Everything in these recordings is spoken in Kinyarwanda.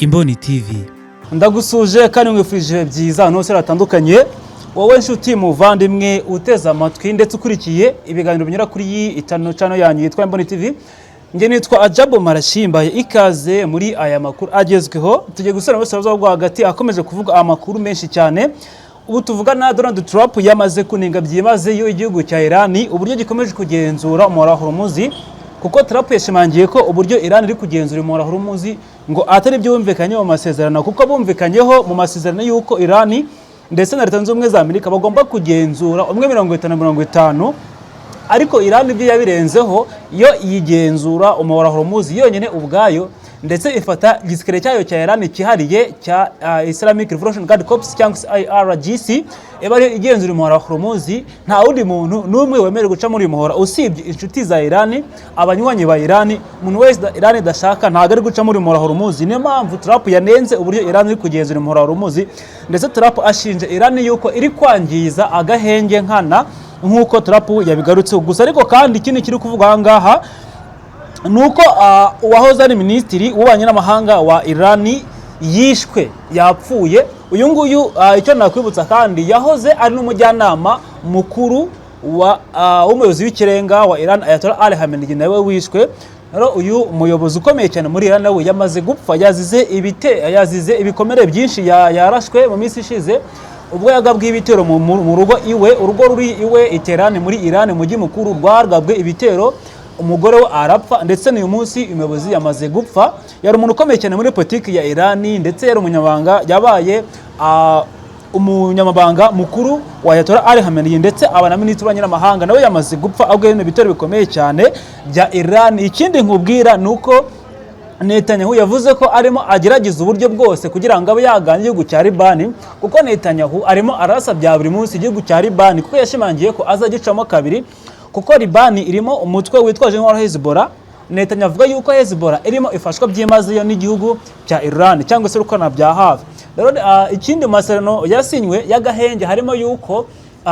Imboni TV. Ndagusuje kandi mwifurije byiza nose ratandukanye wowe nshuti muvandimwe uteza amatwi ndetse ukurikiye ibiganiro binyura kuri iyi itano channel yanyu yitwa Imboni TV. Nge nitwa Ajabo Marashimbaye, ikaze muri aya makuru agezweho. Tugiye gusura muri sabazo bwo hagati akomeje kuvuga amakuru menshi cyane. Ubu tuvugana Donald Trump yamaze kuninga byimaze yo igihugu cya Iran uburyo gikomeje kugenzura umuhora Hormuz, kuko Trump yashimangiye ko uburyo Iran iri kugenzura umuhora Hormuz ngo atari byo bumvikanye mu masezerano, kuko bumvikanyeho mu masezerano yuko Iran ndetse na Leta Zunze Ubumwe za Amerika bagomba kugenzura 50-50, ariko Iran ibyo yabirenzeho yo yigenzura umuhora Hormuz yonyene ubwayo, ndetse ifata igisirikare cyayo cya Iran kihariye cya Islamic Revolution Guard Corps cyangwa IRGC ebari igenzura umuhora Hormuz. Nta wundi muntu numwe wemerewe guca muri umuhora usibye inshuti za Iran, abanywanyi ba Iran. Umuntu wese Iran idashaka ntago ari guca muri umuhora Hormuz. Niyo mpamvu Trump yanenze uburyo Iran iri kugenzura umuhora Hormuz, ndetse Trump ashinje Iran yuko iri kwangiza agahenge nkana nkuko Trump yabigarutse. Gusa ariko kandi ikindi kiri kuvuga ahangaha nuko uwahoze ari minisitiri w'ububanyi n'amahanga wa Iran yishwe, yapfuye. Uyu nguyu icyo nakwibutsa kandi yahoze ari n'umujyanama mukuru w'umuyobozi w'ikirenga wa Iran Ayatollah Ali Khamenei, nawe wishwe. Rero uyu muyobozi ukomeye cyane muri Iran nawe yamaze gupfa, yazize ibikomere byinshi yarashwe mu minsi ishize ubwo yagabwe ibitero mu rugo iwe. Urugo ruri iwe i Tehran muri Iran, mujyi mukuru, rwagabwe ibitero, umugore we arapfa, ndetse n'uyu munsi umuyobozi yamaze gupfa. Yari umuntu ukomeye cyane muri politiki ya Iran, ndetse yari umunyamabanga, yabaye umunyamabanga mukuru wa Ayatollah Ali Khamenei, ndetse abana minisitiri w'abanyamahanga nawe yamaze gupfa ahubwo ibintu bitero bikomeye cyane bya Iran. Ikindi nkubwira nuko Netanyahu yavuze ko arimo agerageza uburyo bwose kugira ngo abe yagana igihugu cya Liban, kuko Netanyahu arimo arasa bya buri munsi igihugu cya Liban, kuko yashimangiye ko azagicamo kabiri, kuko Liban irimo umutwe witwaje nk'uwa Hezbollah. Netanyahu avuga yuko Hezbollah irimo ifashwa byimazeyo n'igihugu cya Iran cyangwa se rukana bya hafi. Rero ikindi masezerano yasinywe y'agahenge harimo yuko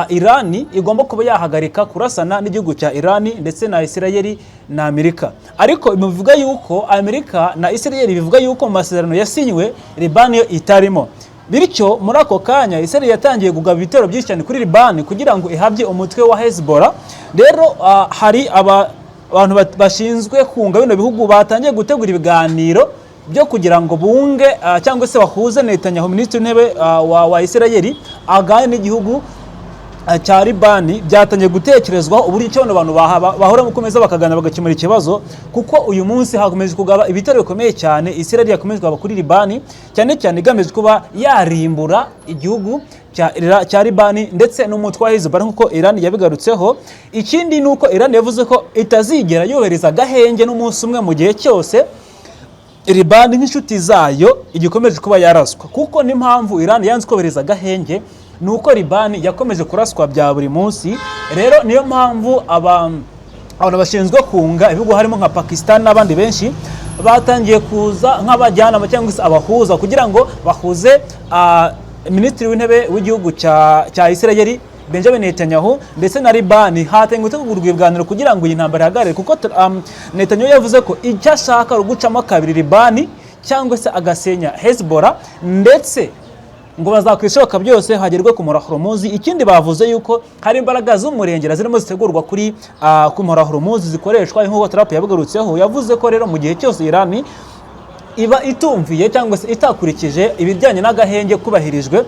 Iran igomba kuba yahagarika kurasana n'igihugu cya Iran ndetse na Israel na Amerika, ariko bivuga yuko Amerika na Israel bivuga yuko mu masezerano yasinywe Liban yo itarimo. Bityo muri ako kanya Israel yatangiye kugaba ibitero byinshi cyane kuri Liban kugira ngo ihabye umutwe wa Hezbollah. Rero hari abantu bashinzwe kunga bino bihugu batangiye gutegura ibiganiro byo kugira ngo bunge cyangwa se bahuze Netanyahu, minisitiri w'intebe wa Israel, agane n'igihugu cya Liban. Byatangiye gutekerezwaho uburyo cyo abantu bahora mukomeza bakagana bagakemura ikibazo, kuko uyu munsi hakomeje kugaba ibitero bikomeye cyane Israel yakomeje kugaba kuri Liban, cyane cyane igamije kuba yarimbura igihugu cya Liban ndetse n'umutwe wa Hezbollah nkuko Iran yabigarutseho. Ikindi nuko Iran yavuze ko itazigera yohereza gahenge n'umunsi umwe mu gihe cyose Liban nk'inshuti zayo igikomeje kuba yaraswa, kuko n'impamvu Iran yanze kohereza gahenge nuko Liban yakomeje kuraswa bya buri munsi. Rero niyo mpamvu abantu bashinzwe kunga ibihugu harimo nka Pakistan n'abandi benshi batangiye kuza nk'abajyanama cyangwa se abahuza kugira ngo bahuze minisitiri w'intebe w'igihugu cya Israel Benjamin Netanyahu ndetse na Liban. Hatengwe gutegurwa ibiganiro kugira ngo iyi ntambara ihagarare, kuko Netanyahu yavuze ko icyo ashaka gucamo kabiri Liban cyangwa se agasenya Hezbollah, ndetse ngo bazakwishoboka byose hagerwe ku muhora Hormuz. Ikindi bavuze yuko hari imbaraga z'umurengera zirimo zitegurwa kuri ku muhora Hormuz zikoreshwa nk'uko Trump yabigarutseho. Yavuze ko rero mu gihe cyose Iran iba itumviye cyangwa se itakurikije ibijyanye n'agahenge kubahirijwe,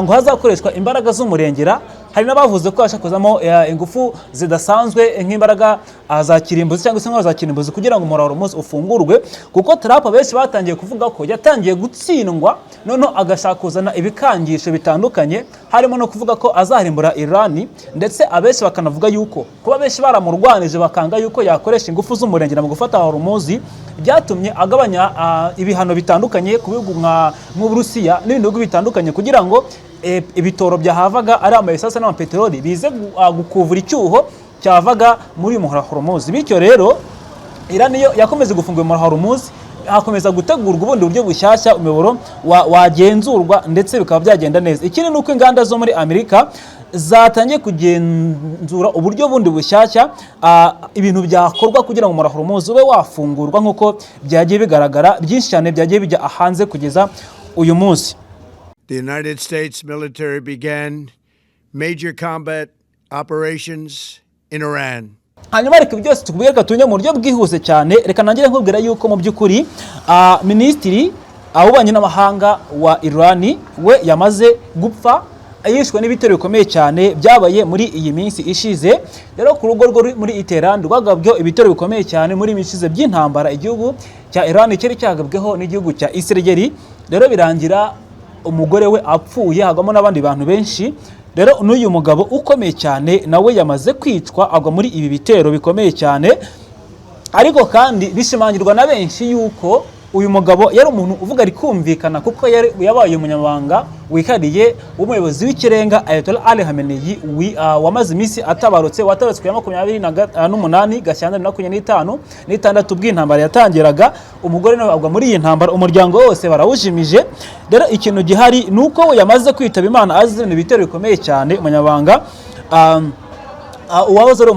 ngo hazakoreshwa imbaraga z'umurengera. Hari n'abavuze ko hashakozamo ingufu zidasanzwe nk'imbaraga za kirimbuzi cyangwa se nk'aho za kirimbuzi kugira ngo umuhora Hormuz ufungurwe, kuko Trump benshi batangiye kuvuga ko yatangiye gutsindwa, noneho agashaka kuzana ibikangisho bitandukanye, harimo no kuvuga ko azaharimbura Iran, ndetse abenshi bakanavuga yuko kuba benshi baramurwanije bakanga yuko yakoresha ingufu z'umurengera mu gufata Hormuz byatumye agabanya ibihano bitandukanye ku bihugu nk'Uburusiya n'ibindi bihugu bitandukanye, kugira ngo ibitoro byahavaga ari amaesase n'amapeteroli bize gukuvura icyuho cyavaga muri muhora Hormuz. Bityo rero Iran yo yakomeje gufunga umuhora Hormuz, hakomeza gutegurwa ubundi buryo bushyashya umuyoboro wagenzurwa ndetse bikaba byagenda neza. Ikindi nuko inganda zo muri Amerika zatangiye kugenzura uburyo bundi bushyashya ibintu byakorwa kugira ngo umura Hormuz ube wafungurwa nk'uko byagiye bigaragara byinshi cyane byagiye bijya hanze kugeza uyu munsi. The United States military began major combat operations in Iran. Hanyuma reka byose tukubwira tunye mu buryo bwihuse cyane. Reka nangire nkubwira yuko mu by'ukuri minisitiri awubanye n'amahanga wa Iran we yamaze gupfa yishwe n'ibitero bikomeye cyane byabaye muri iyi minsi ishize. Rero ku rugo rwo muri Iran rwagabyo ibitero bikomeye cyane muri imishize by'intambara igihugu cya Iran cyari cyagabweho n'igihugu cya Israel. Rero birangira umugore we apfuye hagamo n'abandi bantu benshi. Rero n'uyu mugabo ukomeye cyane nawe yamaze kwicwa agwa muri ibi bitero bikomeye cyane. Ariko kandi bishimangirwa na benshi yuko uyu mugabo yari umuntu uvuga ari kumvikana kuko yabaye umunyamabanga wikariye w'umuyobozi w'ikirenga Ayatollah Ali Khamenei wamaze iminsi atabarutse watabatswe ya 28 Gashyantare 2025 n'itandatu bw'intambara yatangiraga. Umugore nawe agwa muri iyi ntambara, umuryango wose barawujimije. Rero ikintu gihari nuko yamaze kwitaba Imana azina ibitero bikomeye cyane umunyamabanga uwahoze ari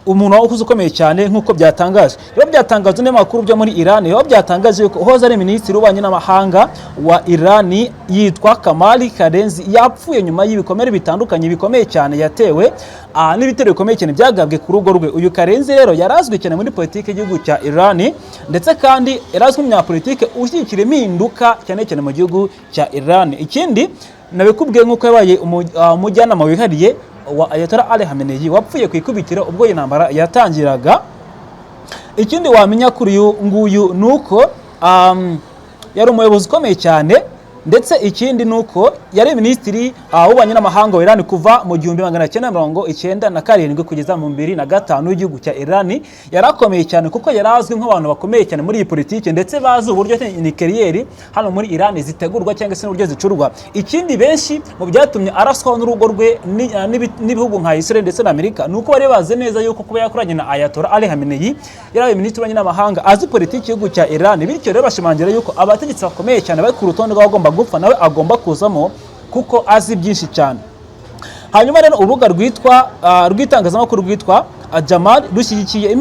umuntu wakuze ukomeye cyane nk'uko byatangaje. Rero byatangajwe n'amakuru byo muri Iran, rero byatangaje ko hoza ari minisitiri w'ububanyi n'amahanga wa Iran yitwa Kamali Karenzi yapfuye nyuma y'ibikomere bitandukanye bikomeye cyane yatewe n'ibitero bikomeye cyane byagabwe ku rugo rwe. Uyu Karenzi rero yarazwi cyane muri politike y'igihugu cya Iran ndetse kandi yarazwi nk'umunyapolitike ushyigikira impinduka cyane cyane mu gihugu cya Iran. Ikindi nabikubwiye nk'uko yabaye umujyanama wihariye wa Ayatollah Ali Khamenei wapfuye ku ikubitiro ubwo intambara yatangiraga. Ikindi wamenya kuri uyu nguyu nuko yari umuyobozi ukomeye cyane, ndetse ikindi nuko yari minisitiri w'ububanyi n'amahanga wa Iran kuva mu 1997 kugeza mu 2005 w'igihugu cya Iran. Yarakomeye cyane kuko yarazwi nk'abantu bakomeye cyane muri iyi politiki ndetse bazi uburyo nucleaire hano muri Iran zitegurwa cyangwa se n'uburyo zicurwa. Ikindi benshi mu byatumye araswa n'urugo rwe n'ibihugu nka Israel ndetse na Amerika nuko bari bazi neza yuko kuba yakoranye na Ayatollah Ali Khamenei yarabaye minisitiri w'ububanyi n'amahanga azi politiki y'igihugu cya Iran. Bityo rero bashimangira yuko abategetsi bakomeye cyane bari ku rutonde rw'abagomba gupfa nawe agomba kuzamo kuko azi byinshi cyane. Hanyuma rero urubuga rw'itangazamakuru rwitwa Jamal rushyigikiye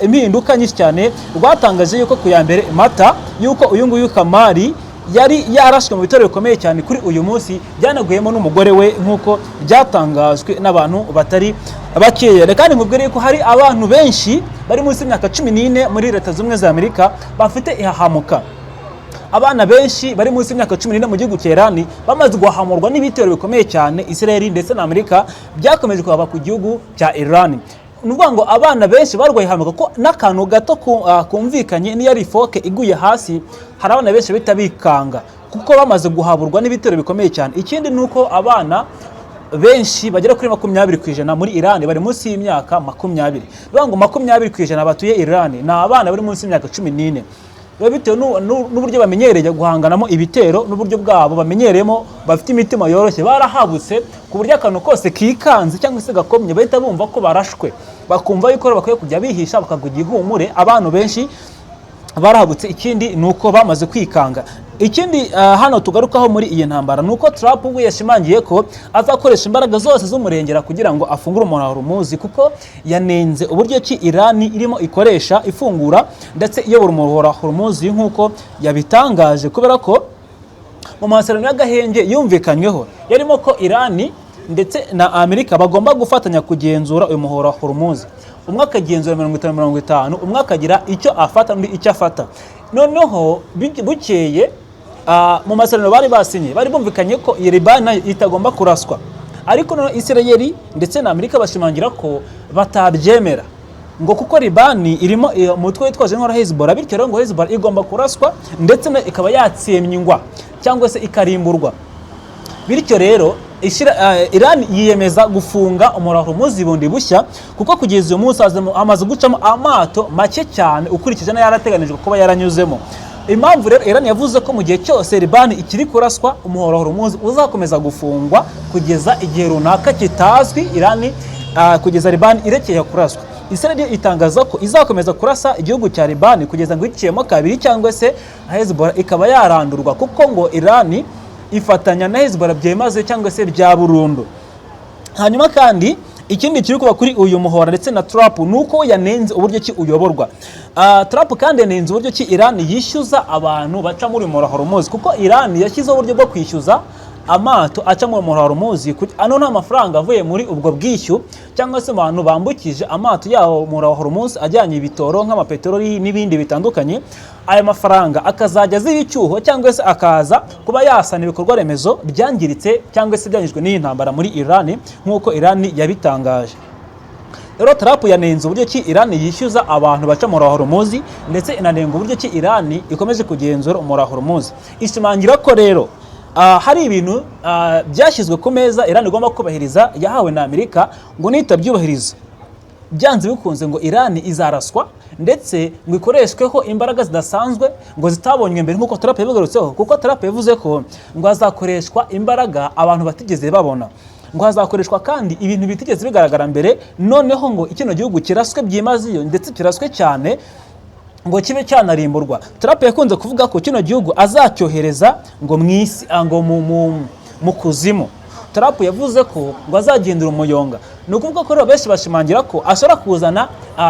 impinduka nyinshi cyane rwatangaje yuko ku ya mbere Mata yuko uyu nguyu Kamali yari yarashwe mu bitero bikomeye cyane kuri uyu munsi byanaguyemo n'umugore we nk'uko byatangajwe n'abantu batari bakeya. Kandi mubwire yuko hari abantu benshi bari munsi y'imyaka 14 muri Leta Zunze za Amerika bafite ihahamuka. Abana benshi bari munsi y'imyaka 14 mu gihugu cya Iran bamaze guhamurwa n'ibitero bikomeye cyane Israel ndetse na Amerika byakomeje kuba ku gihugu cya Iran. Nuvuga ngo abana benshi barwaye hamuka ko n'akantu gato kumvikanye niyo ari foke iguye hasi hari abana benshi bitabikanga kuko bamaze guhaburwa n'ibitero bikomeye cyane. Ikindi nuko abana benshi bagera kuri 20% muri Iran bari munsi y'imyaka 20. Nuvuga ngo 20% batuye Iran ni abana bari munsi y'imyaka 14. Bitewe n'uburyo bamenyereye guhanganamo ibitero n'uburyo bwabo bamenyeremo bafite imitima yoroshye barahabutse ku buryo akantu kose kikanze cyangwa se gakomye bahita bumva ko barashwe bakumva yuko bakwiye kujya bihisha bakagugira ihumure. Abantu benshi barahabutse. Ikindi nuko bamaze kwikanga. Ikindi hano tugarukaho muri iyi ntambara nuko Trump we yashimangiye ko azakoresha imbaraga zose z'umurengera kugira ngo afungure umura Hormuz kuko yanenze uburyo ki Iran irimo ikoresha ifungura ndetse iyobora umura Hormuz nk'uko yabitangaje, kubera ko mu masezerano y'agahenge yumvikanyweho yarimo ko Iran ndetse na Amerika bagomba gufatanya kugenzura uyu muhora Hormuz. Umwe akagenzura 50-50, umwe akagira icyo afata n'undi icyo afata. Noneho bukeye mu masezerano bari basinye bari bumvikanye ko Iran itagomba kuraswa, ariko no Israel ndetse na Amerika bashimangira ko batabyemera ngo kuko Iran irimo umutwe witwaje nk'ora Hezbollah, bityo rero ngo Hezbollah igomba kuraswa ndetse ikaba yatsemyingwa cyangwa se ikarimburwa. Bityo rero Iran yiyemeza gufunga umura Hormuz bundi bushya kuko kugeza uyu munsi amaze gucamo amato make cyane ukurikije n'ayarateganijwe kuba yaranyuzemo. Impamvu rero Iran yavuze ko mu gihe cyose Iran ikiri kuraswa umuhora Hormuz uzakomeza gufungwa kugeza igihe runaka kitazwi Iran kugeza Iran irekeye kuraswa. Israel itangaza ko izakomeza kurasa igihugu cya Iran kugeza ngo iciyemo kabiri cyangwa se Hezbollah ikaba yarandurwa kuko ngo Iran ifatanya na Hezbollah byemaze cyangwa se bya burundu. hanyuma kandi ikindi kiri kuba kuri uyu muhora ndetse na Trump nuko yanenze uburyo ki uyoborwa. Trump kandi yanenze uburyo ki Iran yishyuza abantu baca muri muhora Hormuz, kuko Iran yashyizeho uburyo bwo kwishyuza amato aca mu muhora Hormuz. Ano nta mafaranga avuye muri ubwo bwishyu cyangwa se abantu bambukije amato yaho muhora Hormuz ajyanye ibitoro nk'amapetroli n'ibindi bitandukanye, aya mafaranga akazajya z'icyuho cyangwa se akaza kuba yasana ibikorwa remezo byangiritse cyangwa se byangijwe n'iyi ntambara muri Iran nk'uko Iran yabitangaje. Rero Trump yanenze uburyo ki Iran yishyuza abantu baca mu Hormuz, ndetse inanenga uburyo ki Iran ikomeje kugenzura mu Hormuz. Ishimangira ko rero hari ibintu byashyizwe ku meza Iran igomba kubahiriza yahawe na Amerika, ngo nitabyubahiriza byanze bikunze ngo Iran izaraswa ndetse ngo ikoreshweho imbaraga zidasanzwe ngo zitabonywe mbere nk'uko Trump yabigarutseho, kuko Trump yavuze ko ngo hazakoreshwa imbaraga abantu batigeze babona, ngo hazakoreshwa kandi ibintu bitigeze bigaragara mbere, noneho ngo ikino gihugu kiraswe byimazeyo ndetse kiraswe cyane ngo kibe cyanarimburwa. Trump yakunze kuvuga ko kino gihugu azacyohereza ngo mwisi ngo mu kuzimu. Trump yavuze ko ngo azagendera umuyonga. Ni ukuvuga ko rero benshi bashimangira ko ashobora kuzana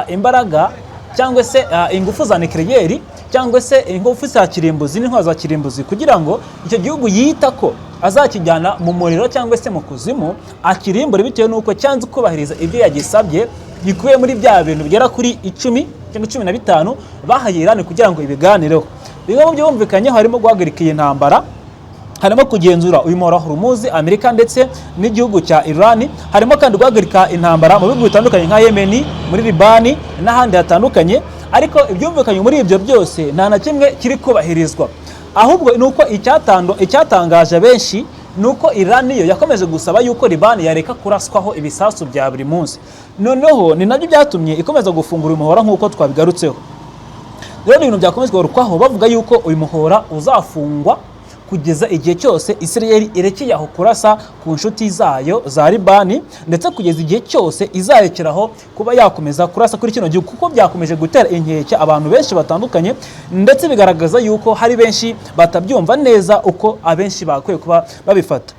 imbaraga cyangwa se ingufu za nucleaire cyangwa se ingufu za kirimbuzi n'intwaro za kirimbuzi, kugira ngo icyo gihugu yita ko azakijyana mu muriro cyangwa se mu kuzimu akirimbure, bitewe n'uko cyanze kubahiriza ibyo yagisabye bikuye muri bya bintu bigera kuri 10 cyangwa 15 bahaye Iran kugira ngo ibiganireho. Bimwe mu byo bumvikanye harimo guhagarika iyi ntambara, harimo kugenzura uyu muhora Hormuz Amerika ndetse n'igihugu cya Iran, harimo kandi guhagarika intambara mu bihugu bitandukanye nka Yemen, muri Libani n'ahandi hatandukanye. Ariko ibyumvikanye muri ibyo byose nta na kimwe kiri kubahirizwa, ahubwo nuko icyatangaje benshi nuko Iran yo yakomeje gusaba yuko Libani yareka kuraswaho ibisasu bya buri munsi. Noneho ni nabyo byatumye ikomeza gufungura uyu muhora nk'uko twabigarutseho. Rero ibintu byakomeje kugarukwaho bavuga yuko uyu muhora uzafungwa kugeza igihe cyose Israel irekeye aho kurasa ku nshuti zayo za Libani, ndetse kugeza igihe cyose izarekeraho kuba yakomeza kurasa kuri kino gihugu, kuko byakomeje gutera inkeke abantu benshi batandukanye, ndetse bigaragaza yuko hari benshi batabyumva neza uko abenshi bakwiye kuba babifata.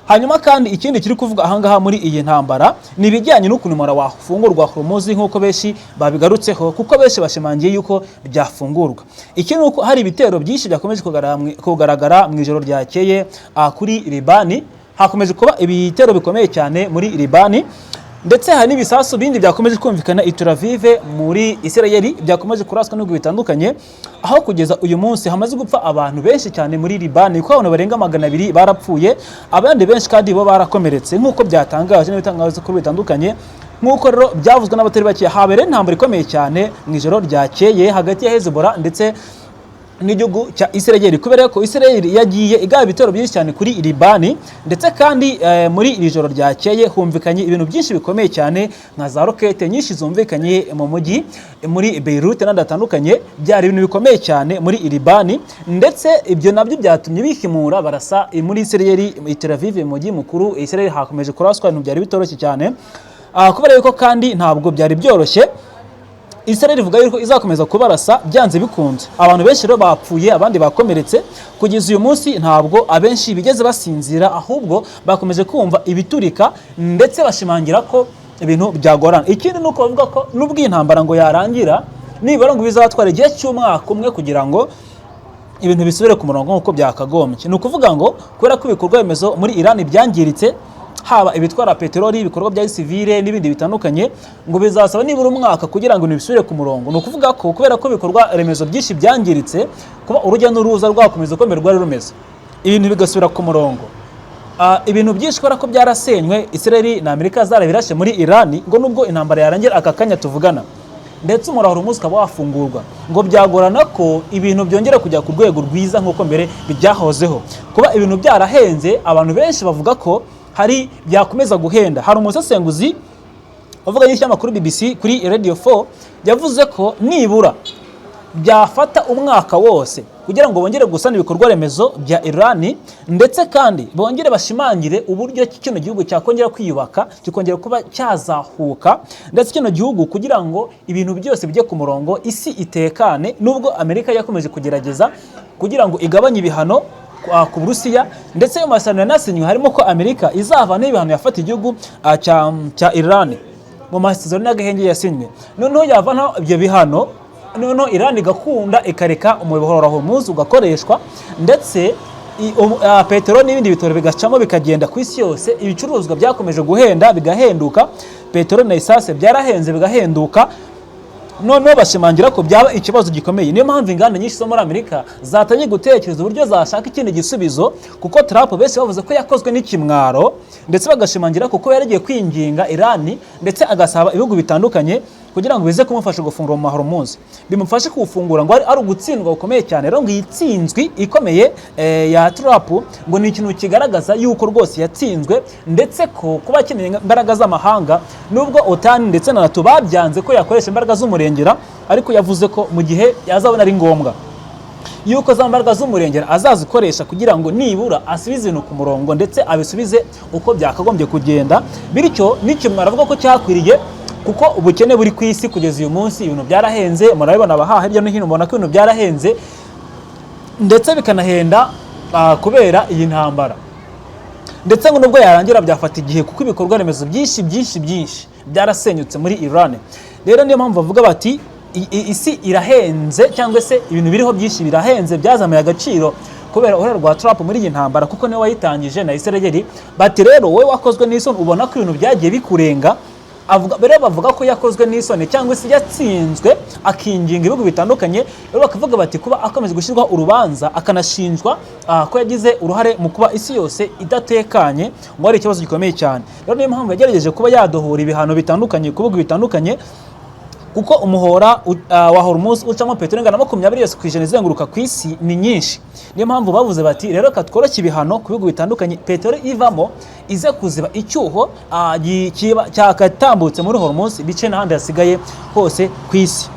Hanyuma kandi ikindi kiri kuvuga ahangaha muri iyi ntambara ni ibijyanye n'ukuntu umura wafungurwa Hormuz nk'uko benshi babigarutseho, kuko benshi bashimangiye yuko byafungurwa. Ikindi uko hari ibitero byinshi byakomeje kugaragara mu ijoro ryakeye kuri Libani, hakomeje kuba ibitero bikomeye cyane muri Libani, ndetse hari n'ibisasu bindi byakomeje kumvikana i Tel Aviv muri Israel byakomeje kuraswa n'ibihugu bitandukanye, aho kugeza uyu munsi hamaze gupfa abantu benshi cyane muri Libani, kuko abantu barenga 200 barapfuye, abandi benshi kandi bo barakomeretse nk'uko byatangaje n'ibitangazo kuri bitandukanye. Nk'uko rero byavuzwe n'abatari bake, habereye intambara ikomeye cyane mu ijoro ryakeye hagati ya Hezbollah ndetse n'igihugu cya Israel, kubera ko Israel yagiye igaba ibitero byinshi cyane kuri Libani, ndetse kandi muri iri joro ryakeye humvikanye ibintu byinshi bikomeye cyane nka za rokete nyinshi zumvikanye mu mujyi muri Beirut n'ahandi hatandukanye. Byari ibintu bikomeye cyane muri Libani, ndetse ibyo nabyo byatumye bihimura barasa muri Israel i Tel Aviv mu mujyi mukuru Israel. Hakomeje kuraswa ibintu byari bitoroshye cyane, kubera yuko kandi ntabwo byari byoroshye. Israel ivuga yuko izakomeza kubarasa byanze bikunze. Abantu benshi rero bapfuye, abandi bakomeretse. Kugeza uyu munsi ntabwo abenshi bigeze basinzira, ahubwo bakomeje kumva ibiturika, ndetse bashimangira ko ibintu byagorana. Ikindi nuko bavuga ko nubwo intambara ngo yarangira, nibara ngo bizatwara igihe cy'umwaka umwe kugira ngo ibintu bisubire ku murongo nk'uko byakagombye. Ni ukuvuga ngo kubera ko ibikorwa remezo muri Iran byangiritse, haba ibitwara peteroli, ibikorwa bya civile n'ibindi bitandukanye, ngo bizasaba nibura umwaka kugira ngo nibisubire ku murongo. Ni ukuvuga ko kubera ko ibikorwa remezo byinshi byangiritse, kuba urujya n'uruza rwakomeza uko rwari rumeze, ibintu bigasubira ku murongo. Ibintu byinshi kubera ko byarasenywe, Israel na Amerika zarabirashe muri Iran, ngo nubwo intambara yarangira aka kanya tuvugana, ndetse umura Hormuz ukaba wafungurwa, ngo byagorana ko ibintu byongera kujya ku rwego rwiza nk'uko mbere byahozeho. Kuba ibintu byarahenze, abantu benshi bavuga ko hari byakomeza guhenda. Hari umusesenguzi uvuga y'ikinyamakuru BBC kuri Radio 4 yavuze ko nibura byafata umwaka wose kugira ngo bongere gusana ibikorwa remezo bya Iran, ndetse kandi bongere bashimangire uburyo kino gihugu cyakongera kwiyubaka, kikongera kuba cyazahuka, ndetse kino gihugu kugira ngo ibintu byose bijye ku murongo, isi itekane. Nubwo Amerika yakomeje kugerageza kugira ngo igabanye ibihano ku Burusiya, ndetse ayo masezerano yanasinywe harimo ko Amerika izavanaho ibihano yafata igihugu cya Iran mu masezerano y'agahenge yasinywe. Noneho yavanaho ibyo bihano, noneho Iran igakunda ikareka umuyoboro wa Hormuz ugakoreshwa, ndetse peteroli n'ibindi bitoro bigacamo bikagenda ku isi yose. Ibicuruzwa byakomeje guhenda bigahenduka, peteroli na isase byarahenze bigahenduka. Noneho bashimangira ko byaba ikibazo gikomeye. Niyo mpamvu inganda nyinshi zo muri Amerika zatangiye gutekereza uburyo zashaka ikindi gisubizo, kuko Trump bese bavuze ko yakozwe n'ikimwaro, ndetse bagashimangira ko yaragiye kwinginga Iran ndetse agasaba ibihugu bitandukanye kugira ngo bize kumufasha gufungura mu Hormuz, bimufashe kuwufungura, ngo ari ugutsindwa gukomeye cyane. Rero ngo yitsinzwi ikomeye ya Trump ngo ni ikintu kigaragaza yuko rwose yatsinzwe, ndetse ko kuba akeneye imbaraga z'amahanga, nubwo OTAN ndetse na NATO babyanze ko yakoresha imbaraga z'umurengera, ariko yavuze ko mu gihe yazabona ari ngombwa yuko za mbaraga z'umurengera azazikoresha kugira ngo nibura asubize ibintu ku murongo, ndetse abisubize uko byakagombye kugenda. Bityo n'ikimwe aravuga ko cyakwiriye, kuko ubukene buri ku isi kugeza uyu munsi, ibintu byarahenze, murabibona abahaha hirya no hino, mubona ko ibintu byarahenze ndetse bikanahenda kubera iyi ntambara. Ndetse ngo nubwo yarangira byafata igihe, kuko ibikorwa remezo byinshi byarasenyutse muri Iran. Rero niyo mpamvu bavuga bati isi irahenze, cyangwa se ibintu biriho byinshi birahenze, byazamuye agaciro kubera uruhare rwa Trump muri iyi ntambara, kuko niwe wayitangije na Israel. Bati rero wowe wakozwe n'isoni, ubona ko ibintu byagiye bikurenga. Bavuga ko yakozwe n'isoni, cyangwa se yatsinzwe akinginga ibihugu bitandukanye. Rero bakavuga bati kuba akomeje gushyirwaho urubanza, akanashinjwa ko yagize uruhare mu kuba isi yose idatekanye, ngo ari ikibazo gikomeye cyane. Rero niyo mpamvu yagerageje kuba yadohora ibihano bitandukanye ku bihugu bitandukanye, kuko umuhora wa Hormuz ucamo peteroli ingana 20% izenguruka ku isi ni nyinshi. Niyo mpamvu bavuze bati rero katworoshye ibihano ku bihugu bitandukanye, peteroli ivamo ize kuziba icyuho cyakatambutse muri Hormuz, bice n'ahandi hasigaye hose ku isi.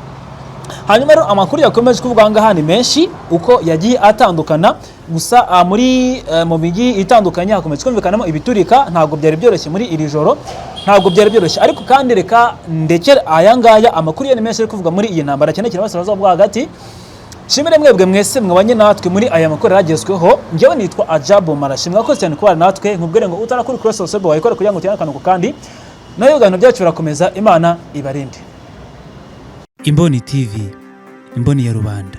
Hanyuma rero amakuru yakomeje kuvuga ngaha ni menshi uko yagiye atandukana, gusa mu mijyi itandukanye hakomeje kumvikanamo ibiturika. Ntabwo byari byoroshye muri iri joro, ntabwo byari byoroshye, ariko kandi reka ndekere aya ngaya. Amakuru ya ni menshi ari kuvuga muri iyi ntambara cyane cyane abasirazuba bwo hagati. Shimire mwebwe mwese mwabanye natwe muri aya makuru yagezweho. Ngewe nitwa Ajabo Marashi, mwakoze cyane kubana natwe. Nkubwire ngo utarakuri kuri social wayikora kugira ngo utiyane akantu kandi nayo ibiganiro byacu birakomeza. Imana ibarinde. Imboni TV, imboni ya rubanda.